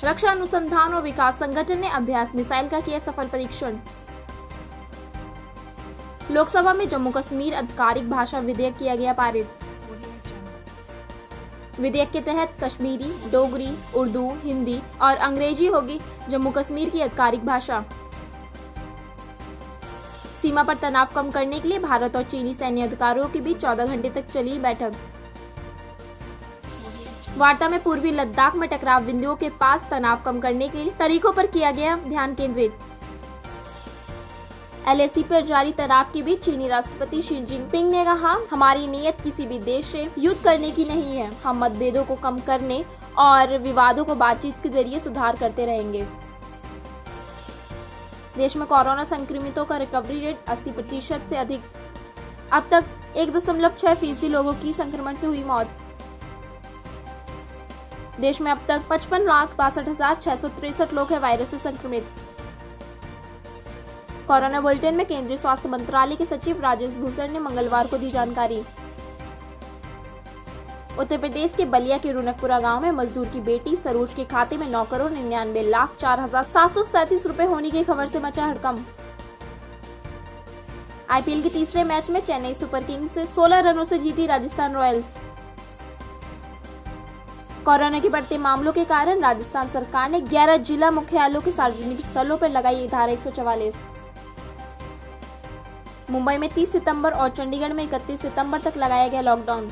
रक्षा अनुसंधान और विकास संगठन ने अभ्यास मिसाइल का किया सफल परीक्षण। लोकसभा में जम्मू कश्मीर आधिकारिक भाषा विधेयक किया गया पारित। विधेयक के तहत कश्मीरी, डोगरी, उर्दू, हिंदी और अंग्रेजी होगी जम्मू कश्मीर की आधिकारिक भाषा। सीमा पर तनाव कम करने के लिए भारत और चीनी सैन्य अधिकारियों के बीच 14 घंटे तक चली बैठक। वार्ता में पूर्वी लद्दाख में टकराव बिंदुओं के पास तनाव कम करने के तरीकों पर किया गया ध्यान केंद्रित। LAC पर जारी तनाव के बीच चीनी राष्ट्रपति शी जिनपिंग ने कहा, हमारी नीयत किसी भी देश से युद्ध करने की नहीं है। हम मतभेदों को कम करने और विवादों को बातचीत के जरिए सुधार करते रहेंगे। देश में कोरोना संक्रमितों का रिकवरी रेट 80% से अधिक। अब तक 1.6% लोगों की संक्रमण से हुई मौत। देश में अब तक 55,62,663 लोग हैं वायरस से संक्रमित। कोरोना बुलेटिन में केंद्रीय स्वास्थ्य मंत्रालय के सचिव राजेश भूषण ने मंगलवार को दी जानकारी। उत्तर प्रदेश के बलिया के रुनकपुरा गांव में मजदूर की बेटी सरोज के खाते में 9,99,04,737 रुपए होने की खबर से मचा हड़कंप। IPL के तीसरे मैच में चेन्नई सुपर किंग्स से 16 रनों से जीती राजस्थान रॉयल्स। कोरोना के बढ़ते मामलों के कारण राजस्थान सरकार ने 11 जिला मुख्यालयों के सार्वजनिक स्थलों पर लगाई धारा 144। मुंबई में 30 सितंबर और चंडीगढ़ में 31 सितंबर तक लगाया गया लॉकडाउन।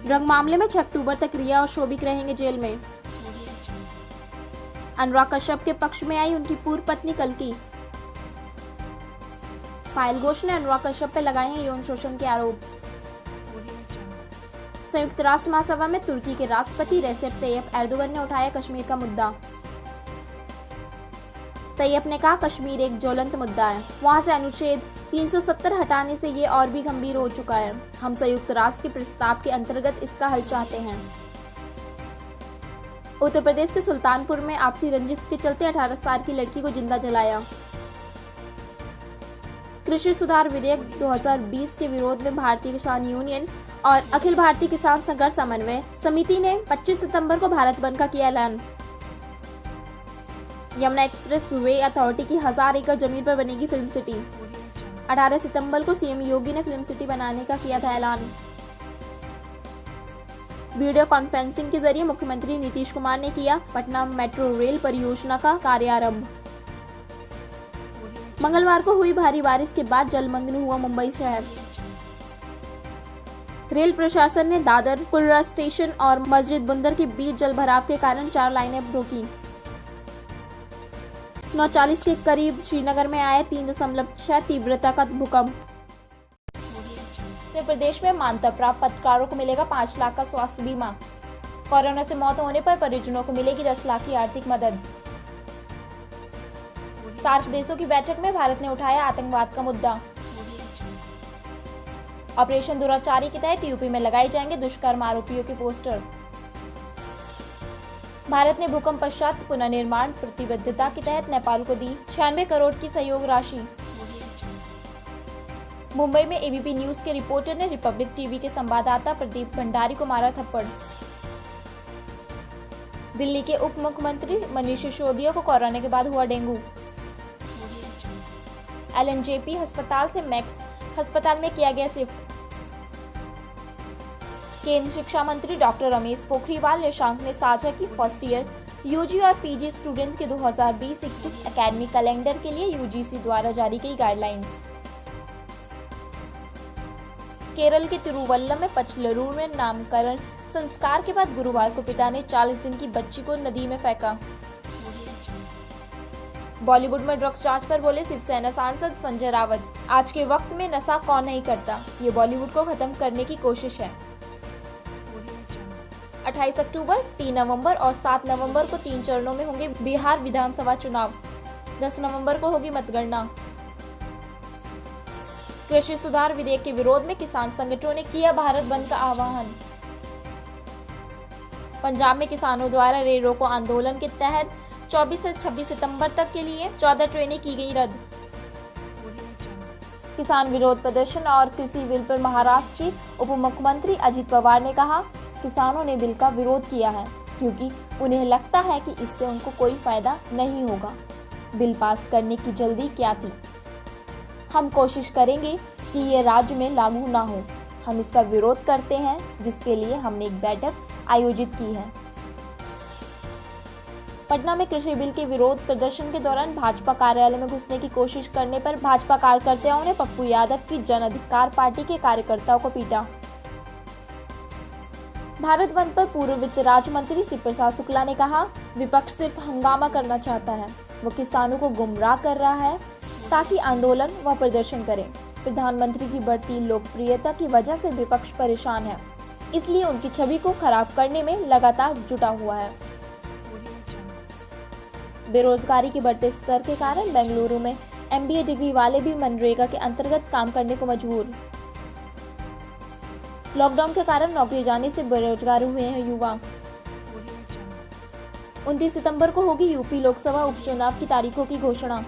ड्रग मामले में 6 अक्टूबर तक रिया और शोभिक रहेंगे जेल में। अनुराग कश्यप के पक्ष में आई उनकी पूर्व पत्नी कल्की। पायल घोष ने अनुराग कश्यप पर लगाए हैं यौन शोषण के आरोप। संयुक्त राष्ट्र महासभा में तुर्की के राष्ट्रपति रेसेप तैयप एर्दोगन ने उठाया कश्मीर का मुद्दा। तैयप ने कहा, कश्मीर एक ज्वलंत मुद्दा है। वहां से अनुच्छेद 370 हटाने से ये और भी गंभीर हो चुका है। हम संयुक्त राष्ट्र के प्रस्ताव के अंतर्गत इसका हल चाहते हैं। उत्तर प्रदेश के सुल्तानपुर में आपसी रंजिश के चलते 18 साल की लड़की को जिंदा जलाया। कृषि सुधार विधेयक 2020 के विरोध में भारतीय किसान यूनियन और अखिल भारतीय किसान संघर्ष समन्वय समिति ने 25 सितंबर को भारत बंद का किया ऐलान। यमुना एक्सप्रेस वे अथॉरिटी की 1000 एकड़ जमीन पर बनेगी फिल्म सिटी। 18 सितंबर को सीएम योगी ने फिल्म सिटी बनाने का किया था ऐलान। वीडियो कॉन्फ्रेंसिंग के जरिए मुख्यमंत्री नीतीश कुमार ने किया पटना मेट्रो रेल परियोजना का कार्यारंभ। मंगलवार को हुई भारी बारिश के बाद जलमग्न हुआ मुंबई शहर। रेल प्रशासन ने दादर, कुर्रा स्टेशन और मस्जिद बुंदर के बीच जलभराव के कारण 4 लाइनें रोकी। 9:40 के करीब श्रीनगर में आया 3.6 तीव्रता का भूकंप। उत्तर प्रदेश में मान्यता प्राप्त पत्रकारों को मिलेगा 5 लाख का स्वास्थ्य बीमा। कोरोना से मौत होने पर परिजनों को मिलेगी 10 लाख की आर्थिक मदद। सार्क देशों की बैठक में भारत ने उठाया आतंकवाद का मुद्दा। ऑपरेशन दुराचारी के तहत यूपी में लगाए जाएंगे दुष्कर्म आरोपियों के पोस्टर। भारत ने भूकंप पश्चात पुनर्निर्माण प्रतिबद्धता के तहत नेपाल को दी 96 करोड़ की सहयोग राशि। मुंबई में एबीपी न्यूज के रिपोर्टर ने रिपब्लिक टीवी के संवाददाता प्रदीप भंडारी को मारा थप्पड़। दिल्ली के उप मुख्यमंत्री मनीष सिसोदिया को कोरोना के बाद हुआ डेंगू। LNJP अस्पताल से मैक्स अस्पताल में किया गया शिफ्ट। केंद्रीय शिक्षा मंत्री डॉक्टर रमेश पोखरियाल निशंक ने साझा की फर्स्ट ईयर यूजी और पीजी स्टूडेंट्स के 2020-21 एकेडमिक कैलेंडर के लिए यूजीसी द्वारा जारी की गाइडलाइंस। केरल के तिरुवल्लम में पचलरूर में नामकरण संस्कार के बाद गुरुवार को पिता ने 40 दिन की बच्ची को नदी में फेंका। बॉलीवुड में ड्रग्स जांच पर बोले शिवसेना सांसद संजय रावत, आज के वक्त में नशा कौन नहीं करता, ये बॉलीवुड को खत्म करने की कोशिश है। 28 अक्टूबर, 3 नवंबर और 7 नवंबर को 3 चरणों में होंगे बिहार विधानसभा चुनाव। 10 नवंबर को होगी मतगणना। कृषि सुधार विधेयक के विरोध में किसान संगठनों ने किया भारत बंद का आह्वान। पंजाब में किसानों द्वारा रेल रोको आंदोलन के तहत 24 से 26 सितंबर तक के लिए 14 ट्रेनें की गई रद्द। किसान विरोध प्रदर्शन और कृषि बिल पर महाराष्ट्र के उप मुख्यमंत्री अजित पवार ने कहा, किसानों ने बिल का विरोध किया है। क्योंकि उन्हें लगता है कि इससे उनको कोई फायदा नहीं होगा। बिल पास करने की जल्दी क्या थी? हम कोशिश करेंगे कि ये राज्य में लागू ना हो। हम इसका विरोध करते हैं, जिसके लिए हमने एक बैठक आयोजित की है। पटना में कृषि बिल के विरोध प्रदर्शन के दौरान भाजपा कार्यालय में घुसने की कोशिश करने पर भाजपा कार्यकर्ताओं ने पप्पू यादव की जन अधिकार पार्टी के कार्यकर्ताओं को पीटा। भारत बंद पर पूर्व वित्त राज्य मंत्री शिव प्रसाद शुक्ला ने कहा, विपक्ष सिर्फ हंगामा करना चाहता है। वो किसानों को गुमराह कर रहा है ताकि आंदोलन व प्रदर्शन करें। प्रधानमंत्री की बढ़ती लोकप्रियता की वजह से विपक्ष परेशान है, इसलिए उनकी छवि को खराब करने में लगातार जुटा हुआ है। बेरोजगारी के बढ़ते स्तर के कारण बेंगलुरु में MBA डिग्री वाले भी मनरेगा के अंतर्गत काम करने को मजबूर। लॉकडाउन के कारण नौकरी जाने से बेरोजगार हुए हैं युवा। 29 सितंबर को होगी यूपी लोकसभा उपचुनाव की तारीखों की घोषणा।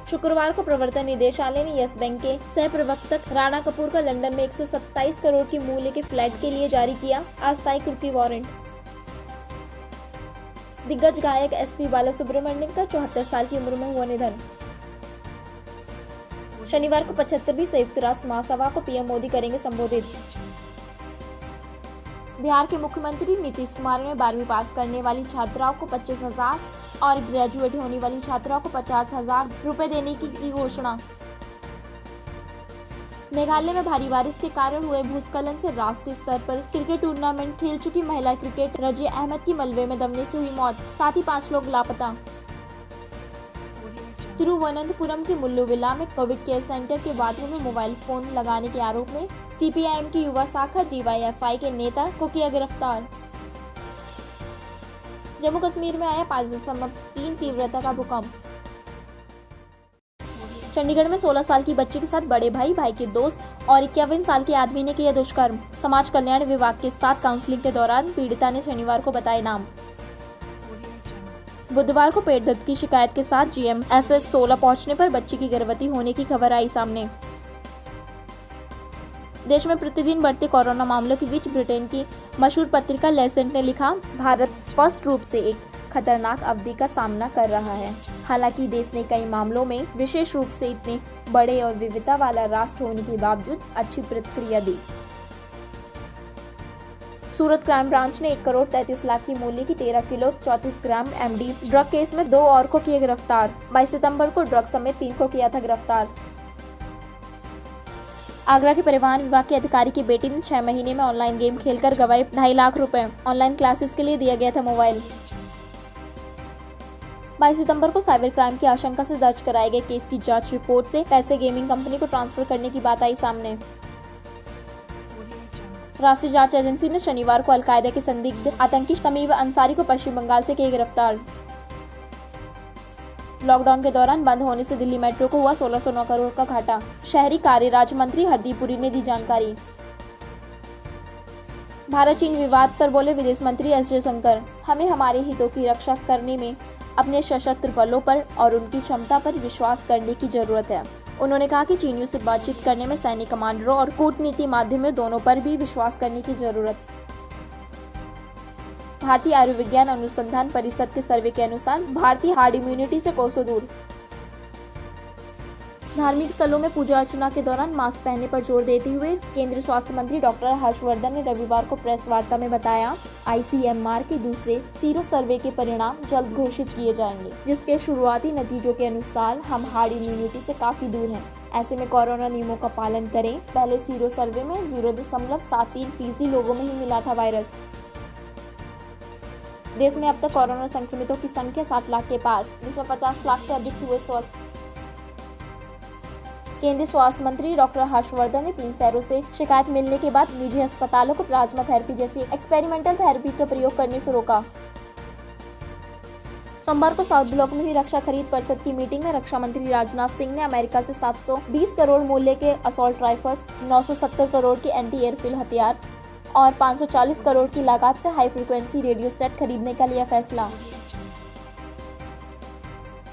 शुक्रवार को प्रवर्तन निदेशालय ने यस बैंक के सह प्रवर्तक राणा कपूर का लंदन में 127 करोड़ की मूल्य के फ्लैट के लिए जारी किया अस्थायी कुर्की वारंट। दिग्गज गायक SP बालासुब्रमण्यम का 74 साल की उम्र में हुआ निधन। शनिवार को 75वीं संयुक्त राष्ट्र महासभा को PM मोदी करेंगे संबोधित। बिहार के मुख्यमंत्री नीतीश कुमार ने 12वीं पास करने वाली छात्राओं को 25,000 और ग्रेजुएट होने वाली छात्राओं को 50,000 रुपए देने की घोषणा। मेघालय में भारी बारिश के कारण हुए भूस्खलन से राष्ट्रीय स्तर पर क्रिकेट टूर्नामेंट खेल चुकी महिला क्रिकेटर रजिया अहमद की मलबे में दबने से हुई मौत, साथ ही 5 लोग लापता। तिरुवनंतपुरम के मुल्लुविला में कोविड केयर सेंटर के बाथरूम में मोबाइल फोन लगाने के आरोप में CPIM की युवा शाखा DYFI के नेता को किया गिरफ्तार। जम्मू कश्मीर में आया 5.3 तीव्रता का भूकंप। चंडीगढ़ में 16 साल की बच्ची के साथ बड़े भाई के दोस्त और 51 साल के आदमी ने किया दुष्कर्म। समाज कल्याण विभाग के साथ काउंसलिंग के दौरान पीड़िता ने शनिवार को बताए नाम। बुधवार को पेट दर्द की शिकायत के साथ GMSS 16 पहुंचने पर बच्ची की गर्भवती होने की खबर आई सामने। देश में प्रतिदिन बढ़ते कोरोना मामलों के बीच ब्रिटेन की मशहूर पत्रिका लेसेंट ने लिखा, भारत स्पष्ट रूप से एक खतरनाक अवधि का सामना कर रहा है। हालांकि देश ने कई मामलों में, विशेष रूप से इतने बड़े और विविधता वाला राष्ट्र होने के बावजूद अच्छी प्रतिक्रिया दी। सूरत क्राइम ब्रांच ने 1 करोड़ 33 लाख की मूल्य की 13 किलो 34 ग्राम MD ड्रग केस में 2 और को किए गिरफ्तार। 22 सितंबर को ड्रग समेत 3 को किया था गिरफ्तार। आगरा के परिवहन विभाग के अधिकारी की बेटी ने 6 महीने में ऑनलाइन गेम खेलकर गंवाए 2.5 लाख रुपए। ऑनलाइन क्लासेस के लिए दिया गया था मोबाइल। 22 सितंबर को साइबर क्राइम की आशंका से दर्ज कराए गए केस की जांच रिपोर्ट से पैसे गेमिंग कंपनी को ट्रांसफर करने की बात आई सामने। राष्ट्रीय जांच एजेंसी ने शनिवार को अलकायदा के संदिग्ध आतंकी समीम अंसारी को पश्चिम बंगाल से किया गिरफ्तार। लॉकडाउन के दौरान बंद होने से दिल्ली मेट्रो को हुआ 1609 करोड़ का घाटा। शहरी कार्य राज्य मंत्री हरदीप पुरी ने दी जानकारी। भारत चीन विवाद पर बोले विदेश मंत्री S जयशंकर, हमें हमारे हितों की रक्षा करने में अपने सशस्त्र बलों पर और उनकी क्षमता पर विश्वास करने की जरूरत है। उन्होंने कहा कि चीनियों से बातचीत करने में सैनिक कमांडरों और कूटनीति माध्यमों दोनों पर भी विश्वास करने की जरूरत। भारतीय आयुर्विज्ञान अनुसंधान परिषद के सर्वे के अनुसार भारतीय हार्ड इम्यूनिटी से कोसों दूर। धार्मिक स्थलों में पूजा अर्चना के दौरान मास्क पहनने पर जोर देते हुए केंद्रीय स्वास्थ्य मंत्री डॉक्टर हर्षवर्धन ने रविवार को प्रेस वार्ता में बताया, ICMR के दूसरे सीरो सर्वे के परिणाम जल्द घोषित किए जाएंगे, जिसके शुरुआती नतीजों के अनुसार हम हार्ड इम्यूनिटी से काफी दूर हैं। ऐसे में कोरोना नियमों का पालन करें। पहले सीरो सर्वे में 0.73% लोगों में ही मिला था वायरस। देश में अब तक कोरोना संक्रमितों की संख्या 7 लाख के पार, जिसमें 50 लाख से अधिक हुए स्वस्थ। केंद्रीय स्वास्थ्य मंत्री डॉक्टर हर्षवर्धन ने 3 शहरों से शिकायत मिलने के बाद निजी अस्पतालों को प्लाज्मा थेरेपी जैसी एक्सपेरिमेंटल थेरेपी का प्रयोग करने से रोका। सोमवार को साउथ ब्लॉक में हुई रक्षा खरीद परिषद की मीटिंग में रक्षा मंत्री राजनाथ सिंह ने अमेरिका से 720 करोड़ मूल्य के असॉल्ट राइफल्स, 970 करोड़ के एंटी एयरफील्ड हथियार और 540 करोड़ की लागत से हाई फ्रीक्वेंसी रेडियो सेट खरीदने का लिया फैसला।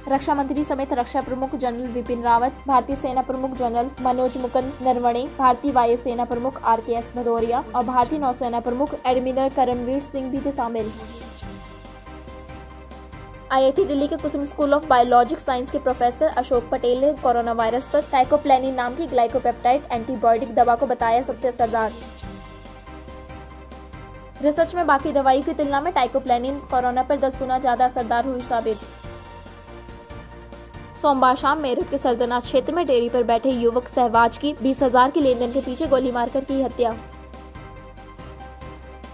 रक्षा मंत्री समेत रक्षा प्रमुख जनरल विपिन रावत, भारतीय सेना प्रमुख जनरल मनोज मुकुंद नरवणे, भारतीय वायुसेना प्रमुख RKS भदौरिया और भारतीय नौसेना प्रमुख एडमिरल करमवीर सिंह भी थे शामिल। IIT दिल्ली के कुसुम स्कूल ऑफ बायोलॉजिक साइंस के प्रोफेसर अशोक पटेल ने कोरोना वायरस पर टाइकोप्लेनिन नाम की ग्लाइकोपेप्टाइड एंटीबायोटिक दवा को बताया सबसे असरदार। रिसर्च में बाकी दवाइयों की तुलना में टाइकोप्लेनिन कोरोना पर 10 गुना ज्यादा असरदार हुई साबित। सोमवार शाम मेरठ के सरदनाथ क्षेत्र में डेयरी पर बैठे युवक सहवाज की 20,000 के लेनदेन के पीछे गोली मारकर की हत्या।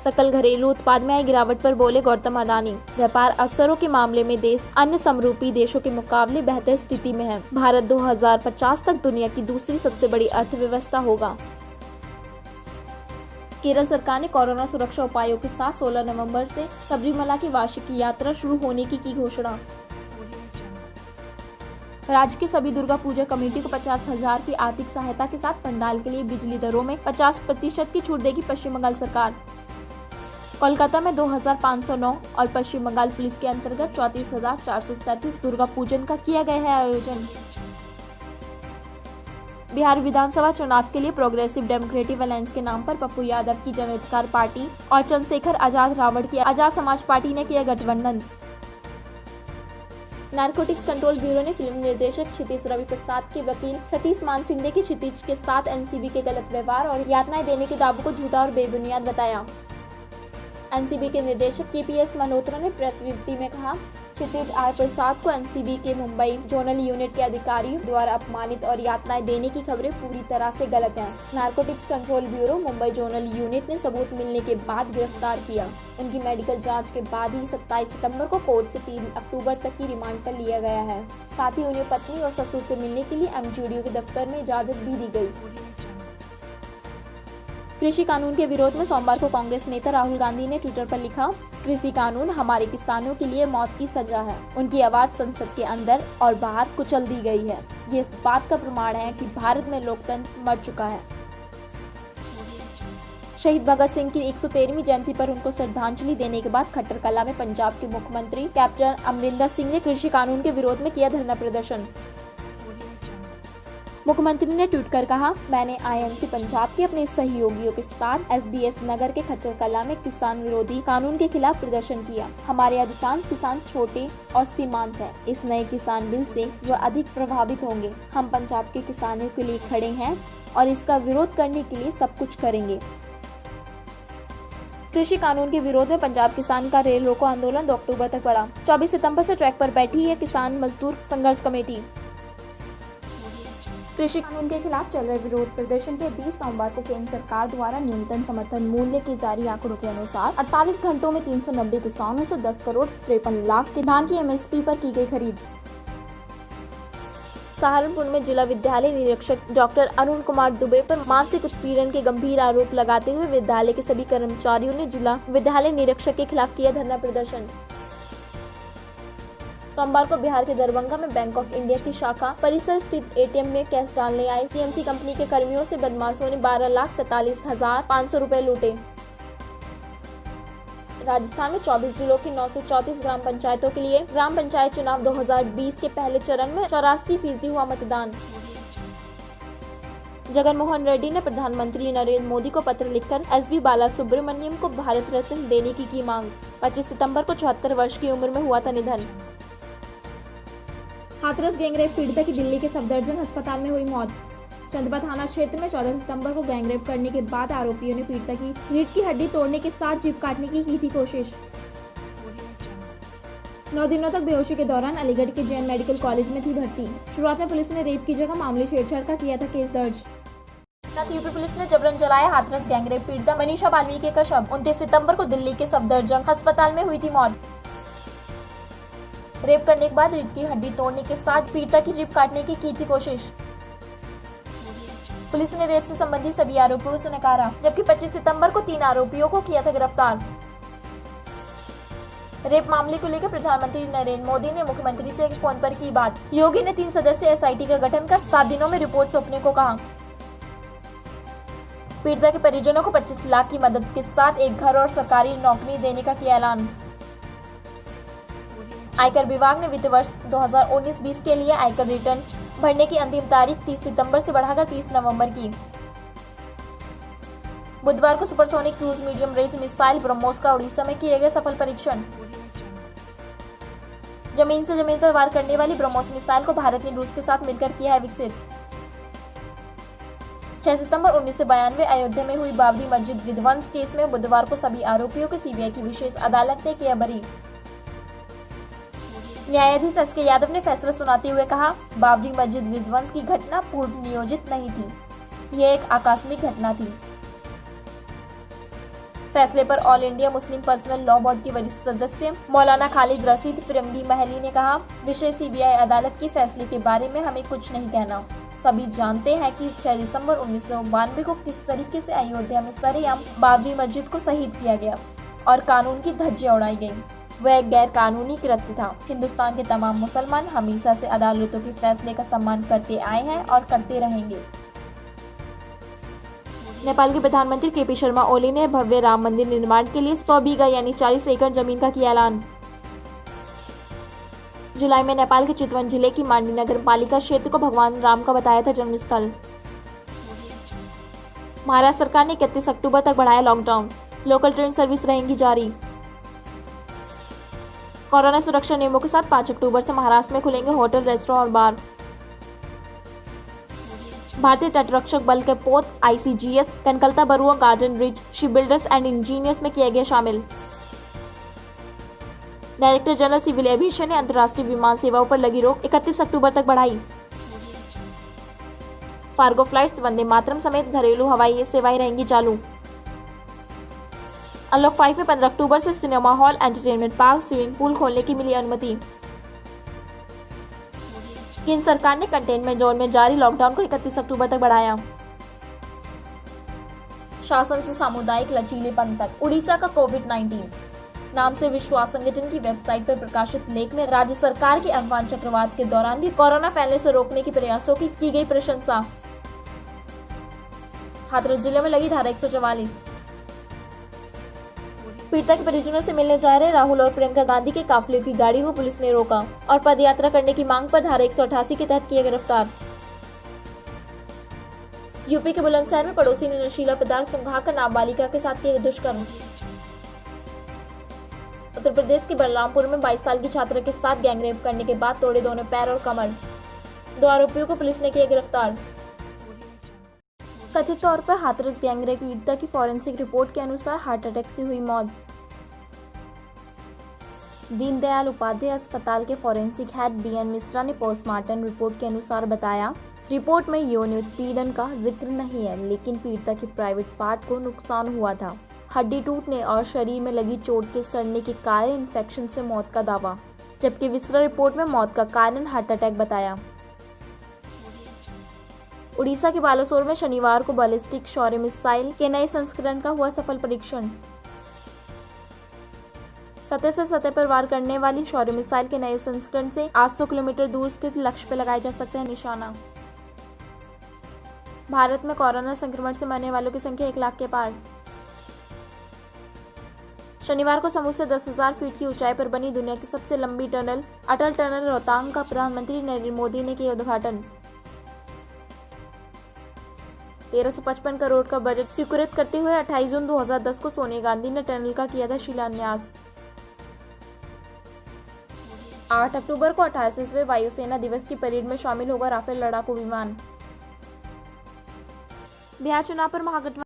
सकल घरेलू उत्पाद में आई गिरावट पर बोले गौतम अडानी, व्यापार अवसरों के मामले में देश अन्य समरूपी देशों के मुकाबले बेहतर स्थिति में है। भारत 2050 तक दुनिया की दूसरी सबसे बड़ी अर्थव्यवस्था होगा। केरल सरकार ने कोरोना सुरक्षा उपायों के साथ 16 नवंबर से सबरीमला की वार्षिक यात्रा शुरू होने की घोषणा। राज्य के सभी दुर्गा पूजा कमेटी को 50,000 की आर्थिक सहायता के साथ पंडाल के लिए बिजली दरों में 50% की छूट देगी पश्चिम बंगाल सरकार। कोलकाता में 2,509 और पश्चिम बंगाल पुलिस के अंतर्गत 34,437 दुर्गा पूजन का किया गया है आयोजन। बिहार विधानसभा चुनाव के लिए प्रोग्रेसिव डेमोक्रेटिक अलायंस के नाम पर पप्पू यादव की जन अधिकार पार्टी और चंद्रशेखर आजाद रावण की आजाद समाज पार्टी ने किया गठबंधन। नारकोटिक्स कंट्रोल ब्यूरो ने फिल्म निर्देशक क्षितिज रवि प्रसाद के वकील सतीश मान सिंधे के क्षितिज के साथ NCB के गलत व्यवहार और यातनाएं देने के दावों को झूठा और बेबुनियाद बताया। NCB के निदेशक KPS मल्होत्रा ने प्रेस विज्ञप्ति में कहा, क्षितिज R प्रसाद को NCB के मुंबई जोनल यूनिट के अधिकारियों द्वारा अपमानित और यातनाएं देने की खबरें पूरी तरह से गलत हैं। Narcotics control bureau Mumbai zonal unit ने सबूत मिलने के बाद गिरफ्तार किया। उनकी मेडिकल जांच के बाद ही 27 सितंबर को कोर्ट से 3 अक्टूबर तक की रिमांड पर लिया गया है। साथ ही उन्हें पत्नी और ससुर से मिलने के लिए MGDO के दफ्तर में इजाजत भी दी गई। कृषि कानून के विरोध में सोमवार को कांग्रेस नेता राहुल गांधी ने ट्विटर पर लिखा, कृषि कानून हमारे किसानों के लिए मौत की सजा है। उनकी आवाज संसद के अंदर और बाहर कुचल दी गई है। ये इस बात का प्रमाण है कि भारत में लोकतंत्र मर चुका है। शहीद भगत सिंह की 113वीं जयंती पर उनको श्रद्धांजलि देने के बाद खट्टरकला में पंजाब के मुख्यमंत्री कैप्टन अमरिंदर सिंह ने कृषि कानून के विरोध में किया धरना प्रदर्शन। मुख्यमंत्री ने ट्वीट कर कहा, मैंने INC पंजाब के अपने सहयोगियों के साथ SBS नगर के खच्चर कला में किसान विरोधी कानून के खिलाफ प्रदर्शन किया। हमारे अधिकांश किसान छोटे और सीमांत हैं। इस नए किसान बिल से जो अधिक प्रभावित होंगे। हम पंजाब के किसानों के लिए खड़े हैं और इसका विरोध करने के लिए सब कुछ करेंगे। कृषि कानून के विरोध में पंजाब किसान का रेल रोको आंदोलन 2 अक्टूबर तक बढ़ा। 24 सितंबर से ट्रैक पर बैठी है किसान मजदूर संघर्ष कमेटी। कृषि कानून के खिलाफ चल रहे विरोध प्रदर्शन के बीच सोमवार को केंद्र सरकार द्वारा न्यूनतम समर्थन मूल्य के जारी आंकड़ों के अनुसार 48 घंटों में 390 किसानों से 10 करोड़ 53 लाख के धान की MSP पर की गई खरीद। सहारनपुर में जिला विद्यालय निरीक्षक डॉक्टर अरुण कुमार दुबे पर मानसिक उत्पीड़न के गंभीर आरोप लगाते हुए विद्यालय के सभी कर्मचारियों ने जिला विद्यालय निरीक्षक के खिलाफ किया धरना प्रदर्शन। सोमवार को बिहार के दरभंगा में बैंक ऑफ इंडिया की शाखा परिसर स्थित ATM में कैश डालने आए CMC कंपनी के कर्मियों से बदमाशों ने 12,47,500 रुपए लूटे। राजस्थान में 24 जिलों की 934 ग्राम पंचायतों के लिए ग्राम पंचायत चुनाव 2020 के पहले चरण में 84% हुआ मतदान। जगनमोहन रेड्डी ने प्रधानमंत्री नरेंद्र मोदी को पत्र लिखकर SB बालासुब्रमण्यम को भारत रत्न देने की मांग। 25 सितंबर को 74 वर्ष की उम्र में हुआ था निधन। हाथरस गैंगरेप पीड़िता की दिल्ली के सफदरजंग अस्पताल में हुई मौत। चंदवा थाना क्षेत्र में 14 सितंबर को गैंगरेप करने के बाद आरोपियों ने पीड़िता की रीढ़ की हड्डी तोड़ने के साथ जीभ काटने की थी कोशिश। 9 दिनों तक बेहोशी के दौरान अलीगढ़ के जैन मेडिकल कॉलेज में थी भर्ती। शुरुआत में पुलिस ने रेप की जगह मामूली छेड़छाड़ का किया था केस दर्ज। यूपी पुलिस ने जबरन जलाया हाथरस गैंगरेप पीड़िता मनीषा वाल्मीकि का शव। 29 सितंबर को दिल्ली के सफदरजंग अस्पताल में हुई थी मौत। रेप करने के बाद रीढ़ की हड्डी तोड़ने के साथ पीड़िता की जीभ काटने की थी कोशिश। पुलिस ने रेप से संबंधित सभी आरोपियों से नकारा, जबकि 25 सितंबर को 3 आरोपियों को किया था गिरफ्तार। रेप मामले को लेकर प्रधानमंत्री नरेंद्र मोदी ने मुख्यमंत्री से फोन पर की बात। योगी ने 3 सदस्यीय SIT का गठन कर 7 दिनों में रिपोर्ट सौंपने को कहा। पीड़िता के परिजनों को 25 लाख की मदद के साथ एक घर और सरकारी नौकरी देने का किया ऐलान। आयकर विभाग ने वित्त वर्ष 2019-20 के लिए आयकर रिटर्न भरने की अंतिम तारीख 30 सितंबर से बढ़ाकर 30 नवंबर की। बुधवार को supersonic cruise medium range missile BrahMos का उड़ीसा में किए गए सफल परीक्षण। जमीन से जमीन पर वार करने वाली ब्रह्मोस मिसाइल को भारत ने रूस के साथ मिलकर किया है विकसित। 6 सितंबर 1992 अयोध्या में हुई बाबरी मस्जिद विध्वंस केस में बुधवार को सभी आरोपियों को सीबीआई की विशेष अदालत ने किया बरी। न्यायाधीश एस.के. यादव ने फैसला सुनाते हुए कहा, बाबरी मस्जिद विध्वंस की घटना पूर्व नियोजित नहीं थी, यह एक आकस्मिक घटना थी। फैसले पर all India Muslim personal law board के वरिष्ठ सदस्य मौलाना खालिद रशीद फिरंगी महली ने कहा, विशेष सीबीआई अदालत के फैसले के बारे में हमें कुछ नहीं कहना। सभी जानते हैं कि 6 दिसंबर 1992 को किस तरीके से अयोध्या में सरेआम बाबरी मस्जिद को शहीद किया गया और कानून की धज्जियां उड़ाई गईं। वह एक गैर कानूनी कृत्य था। हिंदुस्तान के तमाम मुसलमान हमेशा से अदालतों के फैसले का सम्मान करते आए हैं और करते रहेंगे। नेपाल के प्रधानमंत्री के.पी. शर्मा ओली ने भव्य राम मंदिर निर्माण के लिए 100 बीघा यानी 40 एकड़ जमीन का किया ऐलान। जुलाई में नेपाल के चितवन जिले की मांडी नगर पालिका क्षेत्र को भगवान राम का बताया था जन्मस्थल। महाराष्ट्र सरकार ने 31 अक्टूबर तक बढ़ाया लॉकडाउन, लोकल ट्रेन सर्विस रहेंगी जारी। कोरोना सुरक्षा नियमों के साथ 5 अक्टूबर से महाराष्ट्र में खुलेंगे होटल, रेस्टोरेंट और बार। भारतीय तटरक्षक बल के पोत ICGS Kanaklata Barua garden rich ship builders and engineers में किए गए शामिल। डायरेक्टर जनरल सिविल एविएशन ने अंतर्राष्ट्रीय विमान सेवाओं पर लगी रोक 31 अक्टूबर तक बढ़ाई। फार्गो फ्लाइट्स, वंदे मातरम समेत घरेलू हवाई सेवाएं रहेंगी चालू। अनलॉक 5 में 15 अक्टूबर से cinema hall, entertainment park, swimming pool खोलने की मिली अनुमति। केंद्र सरकार ने कंटेनमेंट जोन में जारी लॉकडाउन को 31 अक्टूबर तक बढ़ाया। शासन से सामुदायिक लचीलेपन तक, उड़ीसा का कोविड-19 नाम से विश्व संगठन की वेबसाइट पर प्रकाशित लेख में राज्य सरकार के अफगान चक्रवात के दौरान भी कोरोना फैलने से रोकने के प्रयासों की गई प्रशंसा। हाथरस जिले में लगी धारा 144। पीड़िता के परिजनों से मिलने जा रहे राहुल और प्रियंका गांधी के काफिले की गाड़ी को पुलिस ने रोका और पदयात्रा करने की मांग पर धारा 188 के तहत किए गिरफ्तार। यूपी के बुलंदशहर में पड़ोसी ने नशीला पदार्थ सुंघाकर नाबालिगा के साथ किए दुष्कर्म। उत्तर प्रदेश के बलरामपुर में 22 साल की छात्रा के साथ गैंगरेप करने के बाद तोड़े दोनों पैर और कमर। 2 आरोपियों को पुलिस ने किया गिरफ्तार। कथित तौर पर हाथरस गैंगरेप पीड़िता की फॉरेंसिक रिपोर्ट के अनुसार हार्ट अटैक से हुई मौत। दीनदयाल उपाध्याय अस्पताल के फॉरेंसिक हेड BN मिश्रा ने पोस्टमार्टम रिपोर्ट के अनुसार बताया, रिपोर्ट में यौन उत्पीड़न का जिक्र नहीं है, लेकिन पीड़िता के प्राइवेट पार्ट को नुकसान हुआ था। हड्डी टूटने और शरीर में लगी चोट के सड़ने के कारण इन्फेक्शन से मौत का दावा, जबकि विसरा रिपोर्ट में मौत का कारण हार्ट अटैक बताया। उड़ीसा के बालासोर में शनिवार को बैलिस्टिक शौर्य मिसाइल के नए संस्करण का हुआ सफल परीक्षण। सतह से सतह पर वार करने वाली शौर्य मिसाइल के नए संस्करण से 800 किलोमीटर दूर स्थित लक्ष्य पर लगाया जा सकता है निशाना। भारत में कोरोना संक्रमण से मरने वालों की संख्या 1 लाख के पार। शनिवार को समुद्र से 10,000 फीट की ऊंचाई पर बनी दुनिया की सबसे लंबी टनल अटल टनल रोहतांग का प्रधानमंत्री नरेंद्र मोदी ने किया उद्घाटन। 1355 करोड़ का बजट स्वीकृत करते हुए 28 जून 2010 को सोनिया गांधी ने टनल का किया था शिलान्यास। 8 अक्टूबर को 88वें वायुसेना दिवस की परेड में शामिल होगा राफेल लड़ाकू विमान। बिहार चुनाव पर महागठबंधन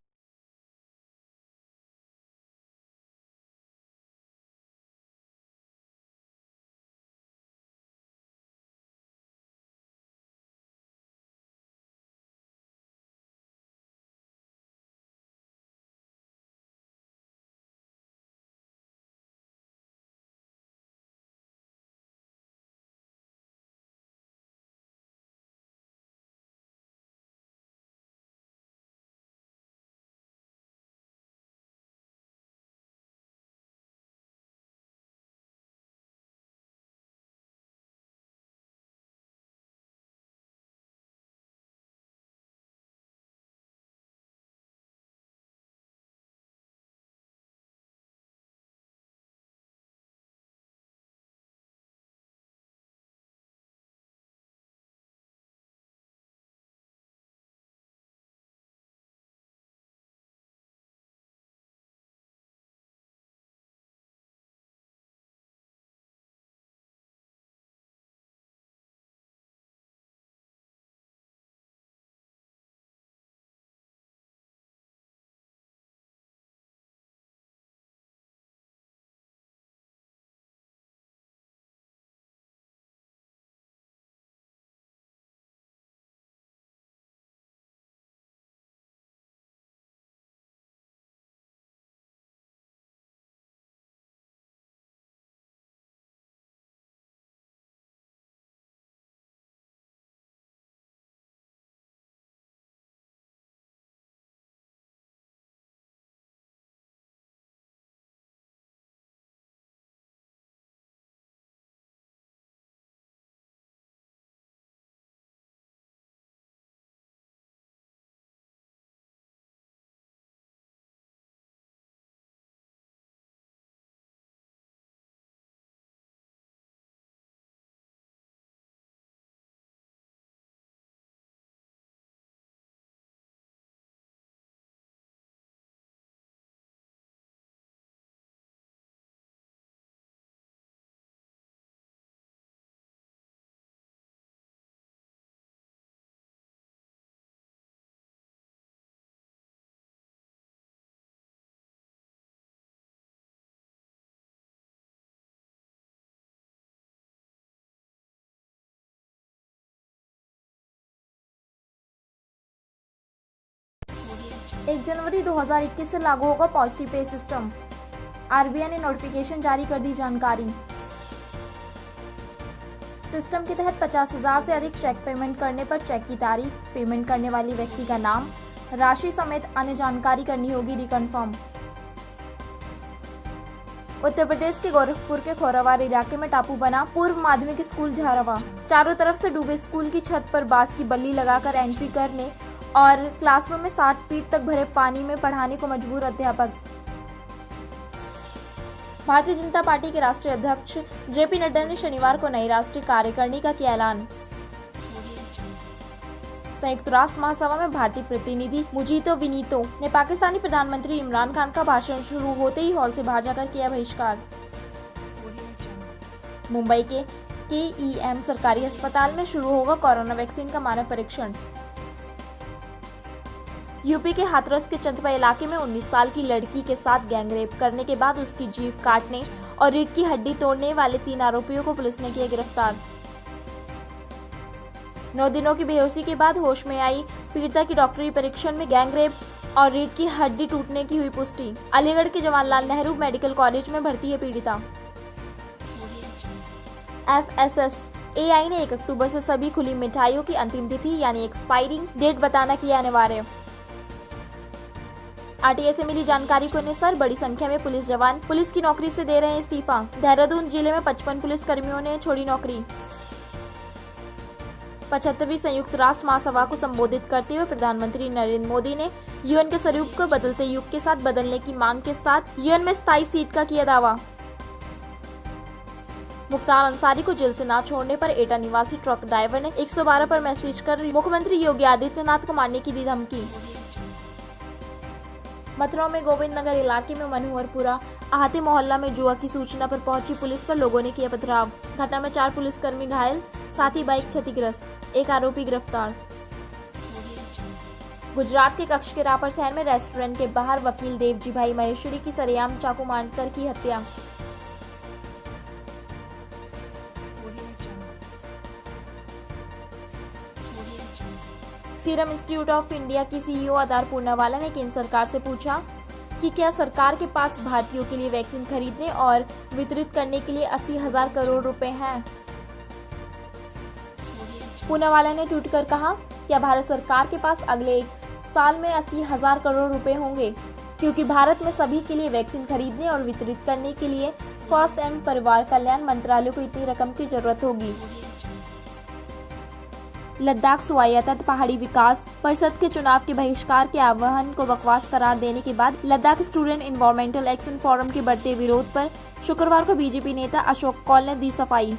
1 जनवरी 2021 से लागू होगा पॉजिटिव पे सिस्टम। आरबीआई ने नोटिफिकेशन जारी कर दी जानकारी। सिस्टम के तहत 50,000 से अधिक चेक पेमेंट करने पर चेक की तारीख, पेमेंट करने वाली व्यक्ति का नाम, राशि समेत अन्य जानकारी करनी होगी रिकन्फर्म। उत्तर प्रदेश के गोरखपुर के खोरावार इलाके में टापू बना पूर्व माध्यमिक स्कूल झारवा। चारों तरफ से डूबे स्कूल की छत पर बांस की बल्ली लगाकर एंट्री करने और क्लासरूम में 60 फीट तक भरे पानी में पढ़ाने को मजबूर अध्यापक। भारतीय जनता पार्टी के राष्ट्रीय अध्यक्ष जेपी नड्डा ने शनिवार को नई राष्ट्रीय कार्यकारिणी का किया ऐलान। संयुक्त राष्ट्र महासभा में भारतीय प्रतिनिधि मुजीतो विनीतो ने पाकिस्तानी प्रधानमंत्री इमरान खान का भाषण शुरू होते ही हॉल से बाहर जाकर किया बहिष्कार। मुंबई के KEM सरकारी अस्पताल में शुरू होगा कोरोना वैक्सीन का मानव परीक्षण। यूपी के हाथरस के चंदपा इलाके में 19 साल की लड़की के साथ गैंगरेप करने के बाद उसकी जीभ काटने और रीढ़ की हड्डी तोड़ने वाले 3 आरोपियों को पुलिस ने किया गिरफ्तार। 9 दिनों की बेहोशी के बाद होश में आई पीड़िता की डॉक्टरी परीक्षण में गैंगरेप और रीढ़ की हड्डी टूटने की हुई पुष्टि। अलीगढ़ के जवाहरलाल नेहरू मेडिकल कॉलेज में भर्ती है पीड़िता। FSSAI ने 1 अक्टूबर से सभी खुली मिठाइयों की अंतिम तिथि यानी एक्सपायरिंग डेट बताना किया अनिवार्य। RTI से मिली जानकारी के अनुसार बड़ी संख्या में पुलिस जवान पुलिस की नौकरी से दे रहे हैं इस्तीफा। देहरादून जिले में 55 पुलिस कर्मियों ने छोड़ी नौकरी। 75वीं संयुक्त राष्ट्र महासभा को संबोधित करते हुए प्रधानमंत्री नरेंद्र मोदी ने यूएन के स्वरूप को बदलते युग के साथ बदलने की मांग के साथ यूएन में स्थायी सीट का किया दावा। मुख्तार अंसारी को जेल से ना छोड़ने पर एटा निवासी ट्रक ड्राइवर ने 112 पर मैसेज कर मुख्यमंत्री योगी आदित्यनाथ को मारने की दी धमकी। मथुरा में गोविंद नगर इलाके में मनोहरपुरा आहते मोहल्ला में जुआ की सूचना पर पहुंची पुलिस पर लोगों ने किया पथराव। घटना में 4 पुलिसकर्मी घायल, साथ ही बाइक क्षतिग्रस्त, 1 आरोपी गिरफ्तार। गुजरात के कच्छ के रापर शहर में रेस्टोरेंट के बाहर वकील देवजी भाई महेश्वरी की सरेआम चाकू मारकर की हत्या। सीरम इंस्टीट्यूट ऑफ इंडिया की CEO आधार पूर्नावाला ने केंद्र सरकार से पूछा कि क्या सरकार के पास भारतीयों के लिए वैक्सीन खरीदने और वितरित करने के लिए 80,000 करोड़ रुपए हैं। पूनावाला ने ट्वीट कर कहा, क्या भारत सरकार के पास अगले 1 साल में 80,000 करोड़ रुपए होंगे, क्योंकि भारत में सभी के लिए वैक्सीन खरीदने और वितरित करने के लिए स्वास्थ्य एवं परिवार कल्याण मंत्रालय को इतनी रकम की जरूरत होगी। लद्दाख स्वायत्त पहाड़ी विकास परिषद के चुनाव के बहिष्कार के आह्वान को बकवास करार देने के बाद Ladakh student environmental action forum के बढ़ते विरोध पर शुक्रवार को बीजेपी नेता अशोक कौल ने दी सफाई।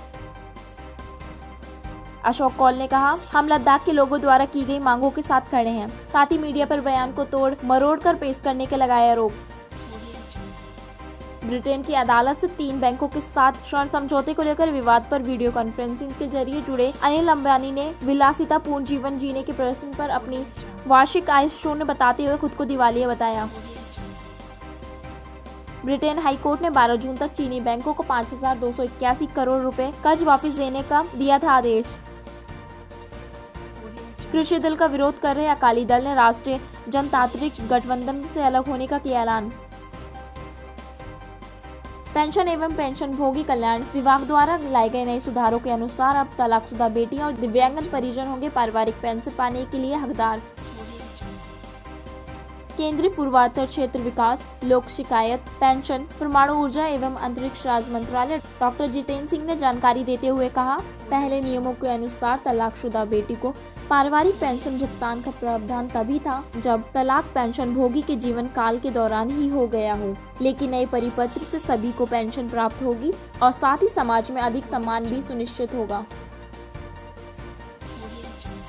अशोक कौल ने कहा, हम लद्दाख के लोगों द्वारा की गई मांगों के साथ खड़े हैं। साथ ही मीडिया पर बयान को तोड़ मरोड़ कर पेश करने के लगाया आरोप। ब्रिटेन की अदालत से 3 बैंकों के साथ ऋण समझौते को लेकर विवाद पर वीडियो कॉन्फ्रेंसिंग के जरिए जुड़े अनिल अंबानी ने विलासितापूर्ण जीवन जीने के प्रदर्शन पर अपनी वार्षिक आय शून्य बताते हुए खुद को दिवालिया बताया। ब्रिटेन हाईकोर्ट ने 12 जून तक चीनी बैंकों को 5,281 करोड़ रुपए कर्ज वापस देने का दिया था आदेश। कृषि दल का विरोध कर रहे अकाली दल ने राष्ट्रीय जनतांत्रिक गठबंधन से अलग होने का किया ऐलान। पेंशन एवं पेंशन भोगी कल्याण विभाग द्वारा लाए गए नए सुधारों के अनुसार अब तलाकशुदा बेटियां और दिव्यांगन परिजन होंगे पारिवारिक पेंशन पाने के लिए हकदार। केंद्रीय पूर्वोत्तर क्षेत्र विकास, लोक शिकायत, पेंशन, परमाणु ऊर्जा एवं अंतरिक्ष राज्य मंत्रालय डॉक्टर जितेंद्र सिंह ने जानकारी देते हुए कहा, पहले नियमों के अनुसार तलाकशुदा बेटी को पारिवारिक पेंशन भुगतान का प्रावधान तभी था जब तलाक पेंशन भोगी के जीवन काल के दौरान ही हो गया हो, लेकिन नए परिपत्र से सभी को पेंशन प्राप्त होगी और साथ ही समाज में अधिक सम्मान भी सुनिश्चित होगा।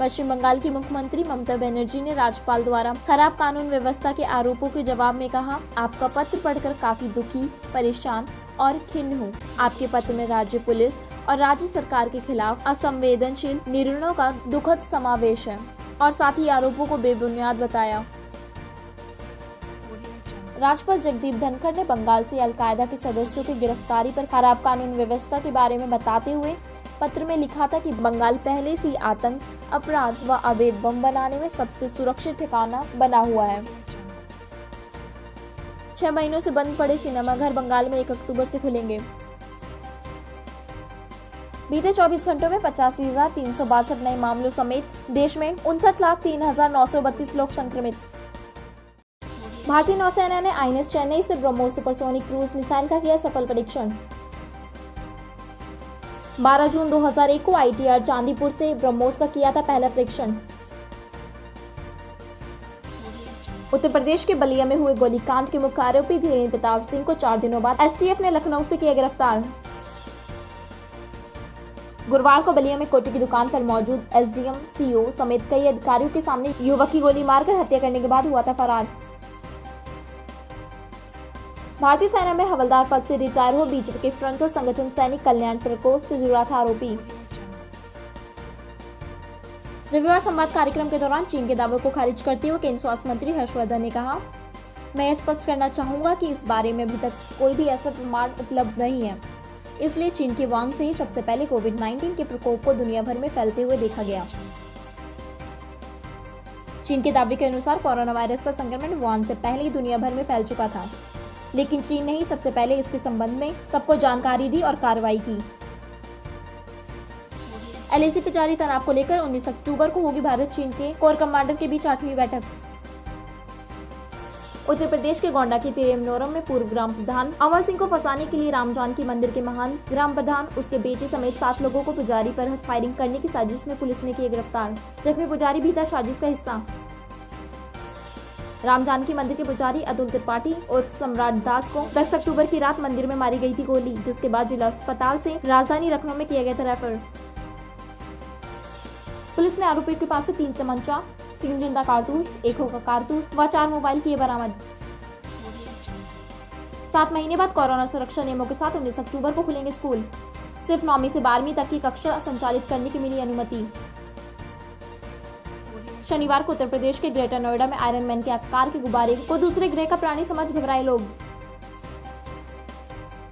पश्चिम बंगाल की मुख्यमंत्री ममता बनर्जी ने राज्यपाल द्वारा खराब कानून व्यवस्था के आरोपों के जवाब में कहा, आपका पत्र पढ़कर काफी दुखी, परेशान और खिन्न हूँ। आपके पत्र में राज्य पुलिस और राज्य सरकार के खिलाफ असंवेदनशील निर्णयों का दुखद समावेश है और साथ ही आरोपों को बेबुनियाद बताया। राज्यपाल जगदीप धनखड़ ने बंगाल से अलकायदा के सदस्यों की गिरफ्तारी पर खराब कानून व्यवस्था के बारे में बताते हुए पत्र में लिखा था कि बंगाल पहले से ही आतंक, अपराध व अवैध बम बनाने में सबसे सुरक्षित ठिकाना बना हुआ है। 6 महीनों से बंद पड़े सिनेमाघर बंगाल में 1 अक्टूबर से खुलेंगे। बीते 24 घंटों में 85,362 नए मामलों समेत देश में 59,03,932 लोग संक्रमित। भारतीय नौसेना ने आईएनएस चेन्नई से ब्रह्मोस सुपरसोनिक क्रूज मिसाइल का किया सफल परीक्षण। 12 जून 2001 को आईटीआर चांदीपुर से ब्रह्मोस का किया था पहला परीक्षण। उत्तर प्रदेश के बलिया में हुए गोलीकांड के मुख्य आरोपी धीरेन्द्र प्रताप सिंह को 4 दिनों बाद एसटीएफ ने लखनऊ से किया गिरफ्तार। गुरुवार को बलिया में कोटी की दुकान पर मौजूद एसडीएम, सीओ समेत कई अधिकारियों के सामने युवक की गोली मारकर हत्या करने के बाद हुआ था फरार। भारतीय सेना में हवलदार पद से रिटायर हुए बीजेपी के फ्रंटल संगठन सैनिक कल्याण प्रकोष्ठ से जुड़ा था आरोपी। रविवार संवाद कार्यक्रम के दौरान चीन के दावे को खारिज करते हुए केंद्रीय स्वास्थ्य मंत्री हर्षवर्धन ने कहा, मैं स्पष्ट करना चाहूंगा कि इस बारे में अभी तक कोई भी ऐसा प्रमाण उपलब्ध नहीं है। इसलिए चीन के वांग से ही सबसे पहले कोविड-19 के प्रकोप को दुनिया भर में फैलते हुए देखा गया। चीन के दावे के अनुसार कोरोना वायरस का संक्रमण वुहान से पहले ही दुनिया भर में फैल चुका था, लेकिन चीन ने ही सबसे पहले इसके संबंध में सबको जानकारी दी और कार्रवाई की। एलएसी पे जारी तनाव को लेकर 19 अक्टूबर को होगी भारत चीन के कोर कमांडर के बीच 8वीं बैठक। उत्तर प्रदेश के गोंडा के तिरुवनंतपुरम में पूर्व ग्राम प्रधान अमर सिंह को फंसाने के लिए राम जानकी मंदिर के महान ग्राम प्रधान, उसके बेटे समेत 7 लोगों को पुजारी पर फायरिंग करने की साजिश में पुलिस ने किया गिरफ्तार। जख्मी पुजारी भी था साजिश का हिस्सा। राम जानकी मंदिर के पुजारी अतुल त्रिपाठी और सम्राट दास को 10 अक्टूबर की रात मंदिर में मारी गई थी गोली, जिसके बाद जिला अस्पताल से राजधानी लखनऊ में किया गया था रेफर। पुलिस ने आरोपियों के पास से 3 तमंचा, 3 जिंदा कारतूस, 1 होका कारतूस व 4 मोबाइल किए बरामद। 7 महीने बाद कोरोना सुरक्षा नियमों के साथ 19 अक्टूबर को खुलेंगे स्कूल। सिर्फ 9वीं से 12वीं तक की कक्षा संचालित करने की मिली अनुमति। शनिवार को उत्तर प्रदेश के ग्रेटर नोएडा में आयरन मैन के आकार के गुब्बारे को दूसरे ग्रह का प्राणी समझ घबराए लोग।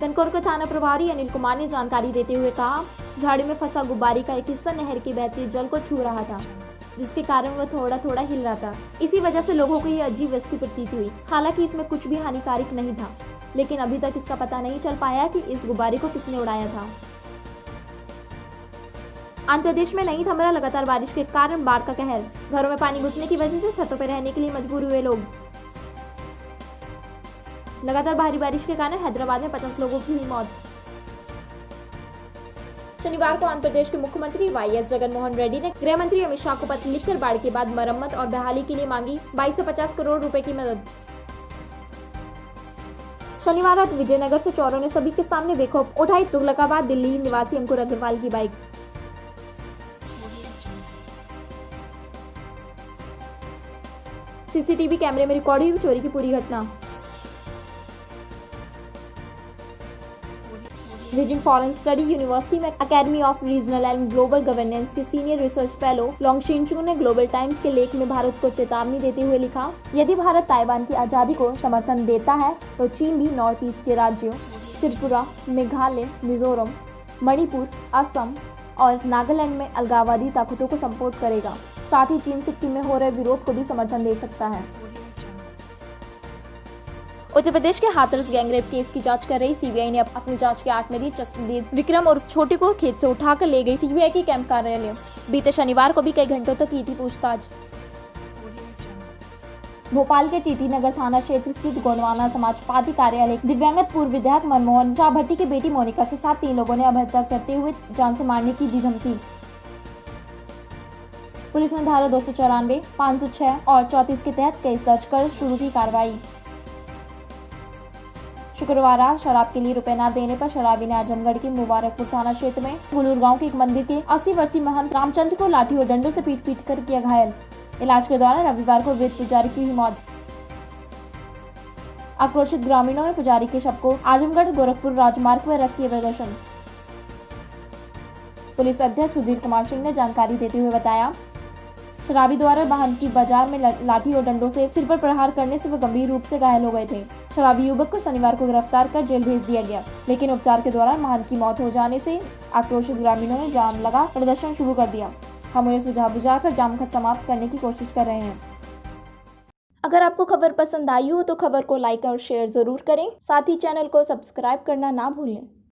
तनकोर के थाना प्रभारी अनिल कुमार ने जानकारी देते हुए कहा, झाड़ी में फंसा गुब्बारे का एक हिस्सा नहर के बहते जल को छू रहा था, जिसके कारण वह थोड़ा थोड़ा हिल रहा था। इसी वजह से लोगों को यह अजीब वस्तु प्रतीत हुई। हालांकि इसमें कुछ भी हानिकारक नहीं था, लेकिन अभी तक इसका पता नहीं चल पाया कि इस गुब्बारे को किसने उड़ाया था। आंध्र प्रदेश में नहीं थम रहा लगातार बारिश के कारण बाढ़ का कहर। घरों में पानी घुसने की वजह से छतों पर रहने के लिए मजबूर हुए लोग। लगातार भारी बारिश के कारण हैदराबाद में 50 लोगों की हुई मौत। शनिवार को आंध्र प्रदेश के मुख्यमंत्री वाईएस जगनमोहन रेड्डी ने गृह मंत्री अमित शाह को पत्र लिखकर बाढ़ के बाद मरम्मत और बहाली के लिए मांगी 22 से 50 करोड़ रुपए की मदद। शनिवार रात विजयनगर से चोरों ने सभी के सामने बेखौफ उठाई तुगलकाबाद दिल्ली निवासी अंकुर अग्रवाल की बाइक। सीसीटीवी कैमरे में रिकॉर्ड हुई चोरी की पूरी घटना। बीजिंग फॉरेन स्टडी यूनिवर्सिटी में academy of regional and global governance के सीनियर रिसर्च फेलो लोंग शिनचू ने ग्लोबल टाइम्स के लेख में भारत को चेतावनी देते हुए लिखा, यदि भारत ताइवान की आजादी को समर्थन देता है तो चीन भी नॉर्थ ईस्ट के राज्यों त्रिपुरा, मेघालय, मिजोरम, मणिपुर, असम और नागालैंड में अलगाववादी ताकतों को सपोर्ट करेगा। साथ ही चीन सिक्किम में हो रहे विरोध को भी समर्थन दे सकता है। उत्तर प्रदेश के हाथरस गैंगरेप केस की जांच कर रही सीबीआई ने अपनी जांच के 8वें दिन चश्मदीद विक्रम उर्फ छोटे को खेत से उठाकर ले गई सीबीआई की कैंप कार्यालय। बीते शनिवार को भी कई घंटों तक की थी पूछताछ। भोपाल के टीटी नगर थाना क्षेत्र स्थित गोंडवाना समाज पार्टी कार्यालय दिव्यांगत पूर्व विधायक मनमोहन शाह भट्टी की बेटी मोनिका के साथ 3 लोगों ने अभद्रता करते हुए जान से मारने की दी धमकी। पुलिस ने धारा 294, 506 और 34 के तहत केस दर्ज कर शुरू की कार्रवाई। शुक्रवार रात शराब के लिए रुपए न देने पर शराबी ने आजमगढ़ के मुबारकपुर थाना क्षेत्र में गुलूर गांव के एक मंदिर के 80 वर्षीय महंत रामचंद्र को लाठी और डंडों से पीट कर किया घायल। इलाज के दौरान रविवार को वृद्ध पुजारी की हुई मौत। आक्रोशित ग्रामीणों ने पुजारी के शव को आजमगढ़ गोरखपुर राजमार्ग पर रख किया प्रदर्शन। पुलिस अध्यक्ष सुधीर कुमार सिंह ने जानकारी देते हुए बताया, शराबी द्वारा वाहन की बाजार में लाठी और डंडों से सिर पर प्रहार करने से वह गंभीर रूप से घायल हो गए थे। शराबी युवक को शनिवार को गिरफ्तार कर जेल भेज दिया गया, लेकिन उपचार के दौरान महंत की मौत हो जाने से आक्रोशित ग्रामीणों ने जाम लगा प्रदर्शन शुरू कर दिया। हम उन्हें सुझाव बुझाकर जाम समाप्त करने की कोशिश कर रहे हैं। अगर आपको खबर पसंद आई हो तो खबर को लाइक और शेयर जरूर करें, साथ ही चैनल को सब्सक्राइब करना ना भूलें।